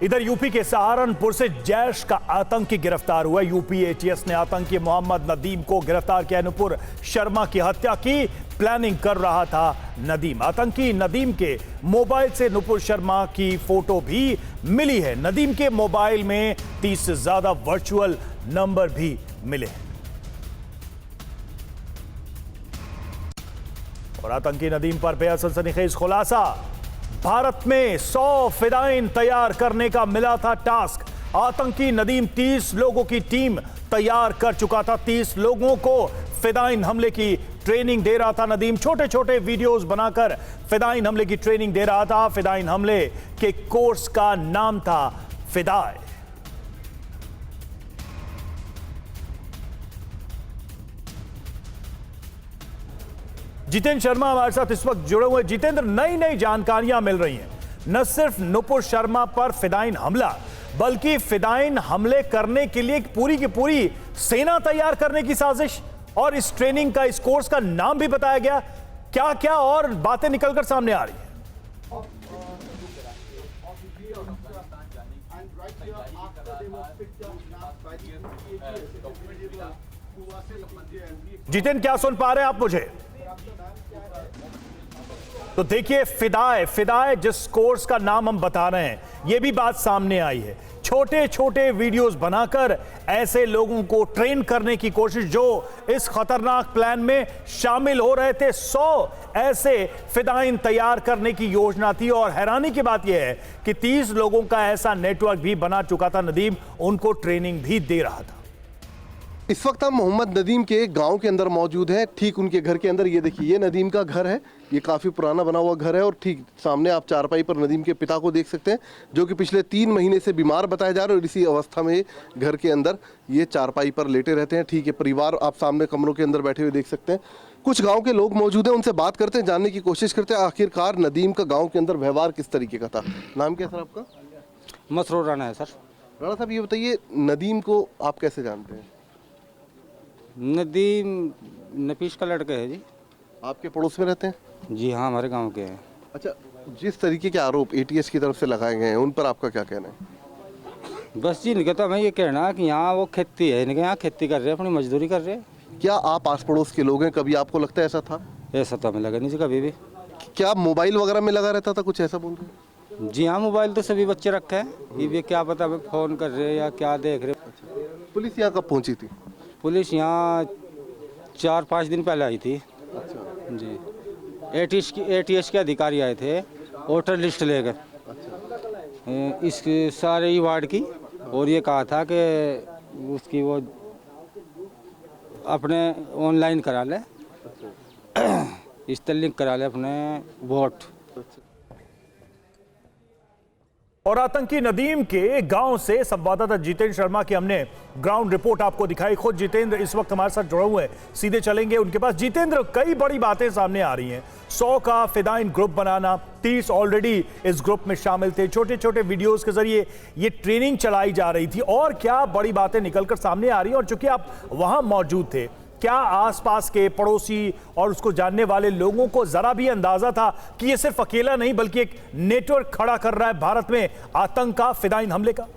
इधर यूपी के सहारनपुर से जैश का आतंकी गिरफ्तार हुआ। यूपी एटीएस ने आतंकी मोहम्मद नदीम को गिरफ्तार किया। नुपुर शर्मा की हत्या की प्लानिंग कर रहा था नदीम। आतंकी नदीम के मोबाइल से नुपुर शर्मा की फोटो भी मिली है। नदीम के मोबाइल में 30 से ज्यादा वर्चुअल नंबर भी मिले हैं। और आतंकी नदीम पर बेहद सनसनीखेज खुलासा। भारत में 100 फिदाइन तैयार करने का मिला था टास्क। आतंकी नदीम 30 लोगों की टीम तैयार कर चुका था। 30 लोगों को फिदाइन हमले की ट्रेनिंग दे रहा था नदीम। छोटे छोटे वीडियोस बनाकर फिदाइन हमले की ट्रेनिंग दे रहा था। फिदाइन हमले के कोर्स का नाम था फिदाए। जितेंद्र शर्मा हमारे साथ इस वक्त जुड़े हुए। जितेंद्र, नई नई जानकारियां मिल रही हैं। न सिर्फ नुपुर शर्मा पर फिदाइन हमला, बल्कि फिदाइन हमले करने के लिए पूरी की पूरी सेना तैयार करने की साजिश, और इस ट्रेनिंग का, इस कोर्स का नाम भी बताया गया। क्या क्या और बातें निकलकर सामने आ रही हैं? जितेंद्र, क्या सुन पा रहे हैं आप मुझे? तो देखिए, फिदाए जिस कोर्स का नाम हम बता रहे हैं, यह भी बात सामने आई है। छोटे छोटे वीडियोस बनाकर ऐसे लोगों को ट्रेन करने की कोशिश जो इस खतरनाक प्लान में शामिल हो रहे थे। 100 ऐसे फिदाइन तैयार करने की योजना थी। और हैरानी की बात यह है कि 30 लोगों का ऐसा नेटवर्क भी बना चुका था नदीम, उनको ट्रेनिंग भी दे रहा था। इस वक्त हम मोहम्मद नदीम के गांव के अंदर मौजूद हैं। ठीक उनके घर के अंदर ये देखिए, ये नदीम का घर है। ये काफ़ी पुराना बना हुआ घर है। और ठीक सामने आप चारपाई पर नदीम के पिता को देख सकते हैं, जो कि पिछले 3 महीने से बीमार बताए जा रहे हैं। और इसी अवस्था में घर के अंदर ये चारपाई पर लेटे रहते हैं। ठीक है, परिवार आप सामने कमरों के अंदर बैठे हुए देख सकते हैं। कुछ गाँव के लोग मौजूद हैं, उनसे बात करते हैं, जानने की कोशिश करते हैं आखिरकार नदीम का गाँव के अंदर व्यवहार किस तरीके का था। नाम क्या सर आपका? मसरूर राणा है सर। राणा साहब, ये बताइए, नदीम को आप कैसे जानते हैं? नदीम नफीस का लड़का है जी। आपके पड़ोस में रहते हैं? जी हाँ, हमारे गांव के हैं। अच्छा, जिस तरीके के आरोप एटीएस की तरफ से लगाए गए हैं, उन पर आपका क्या कहना है? बस जी, इनका तो मैं ये कहना कि यहाँ वो खेती है, इनके यहाँ खेती कर रहे हैं, अपनी मजदूरी कर रहे हैं। क्या आप आस पड़ोस के लोग हैं, कभी आपको लगता है ऐसा था? ऐसा तो हमें लगा नहीं जी कभी भी। क्या मोबाइल वगैरह में लगा रहता था, कुछ ऐसा बोल रहे हैं? जी हाँ, मोबाइल तो सभी बच्चे रखे हैं। ये भी क्या पता फ़ोन कर रहे या क्या देख रहे। पुलिस यहाँ कब पहुँची थी? पुलिस यहाँ 4-5 दिन पहले आई थी। अच्छा जी, एटीएस के अधिकारी आए थे वोटर लिस्ट लेकर इस सारे ही वार्ड की। और ये कहा था कि उसकी वो अपने ऑनलाइन करा ले, इस तरह लिंक करा ले अपने वोट। और आतंकी नदीम के गांव से संवाददाता जितेंद्र शर्मा की हमने ग्राउंड रिपोर्ट आपको दिखाई। खुद जितेंद्र इस वक्त हमारे साथ जुड़े हुए हैं, सीधे चलेंगे उनके पास। जितेंद्र, कई बड़ी बातें सामने आ रही हैं। 100 का फिदाइन ग्रुप बनाना, 30 ऑलरेडी इस ग्रुप में शामिल थे। छोटे छोटे वीडियोस के जरिए ये ट्रेनिंग चलाई जा रही थी। और क्या बड़ी बातें निकलकर सामने आ रही हैं? और चूंकि आप वहां मौजूद थे, क्या आसपास के पड़ोसी और उसको जानने वाले लोगों को जरा भी अंदाजा था कि ये सिर्फ अकेला नहीं बल्कि एक नेटवर्क खड़ा कर रहा है भारत में आतंक का, फिदाइन हमले का?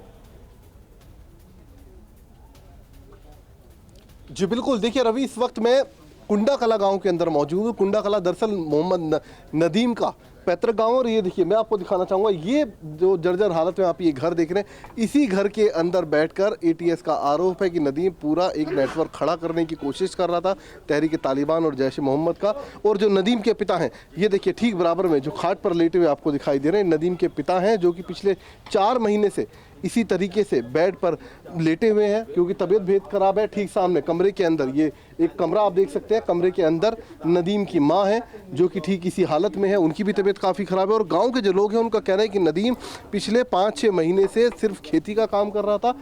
जी बिल्कुल। देखिए रवि, इस वक्त मैं कुंडा कला गांव के अंदर मौजूद हूँ। कुंडा कला दरअसल मोहम्मद नदीम का पैतृक गांव। और ये देखिए, मैं आपको दिखाना चाहूँगा, ये जो जर्जर हालत में आप ये घर देख रहे हैं, इसी घर के अंदर बैठकर एटीएस का आरोप है कि नदीम पूरा एक नेटवर्क खड़ा करने की कोशिश कर रहा था तहरीक तालिबान और जैश मोहम्मद का। और जो नदीम के पिता हैं, ये देखिए ठीक बराबर में जो खाट पर लेटे हुए आपको दिखाई दे रहे हैं, नदीम के पिता हैं, जो कि पिछले 4 महीने से इसी तरीके से बेड पर लेटे हुए हैं क्योंकि तबीयत बेहद खराब है। ठीक सामने कमरे के अंदर, ये एक कमरा आप देख सकते हैं, कमरे के अंदर नदीम की मां है जो कि ठीक इसी हालत में है, उनकी भी तबीयत काफ़ी ख़राब है। और गांव के जो लोग हैं उनका कहना है कि नदीम पिछले 5-6 महीने से सिर्फ खेती का काम कर रहा था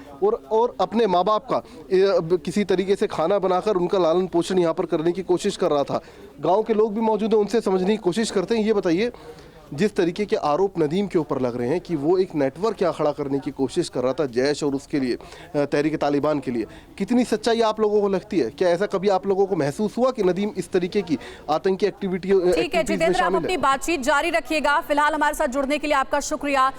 और अपने माँ बाप का किसी तरीके से खाना बनाकर उनका लालन पोषण यहाँ पर करने की कोशिश कर रहा था। गाँव के लोग भी मौजूद हैं, उनसे समझने की कोशिश करते हैं। ये बताइए, जिस तरीके के आरोप नदीम के ऊपर लग रहे हैं कि वो एक नेटवर्क क्या खड़ा करने की कोशिश कर रहा था जैश और उसके लिए, तहरीक तालिबान के लिए, कितनी सच्चाई आप लोगों को लगती है? क्या ऐसा कभी आप लोगों को महसूस हुआ कि नदीम इस तरीके की आतंकी एक्टिविटी? ठीक है जितेंद्र, आप अपनी बातचीत जारी रखिएगा। फिलहाल हमारे साथ जुड़ने के लिए आपका शुक्रिया।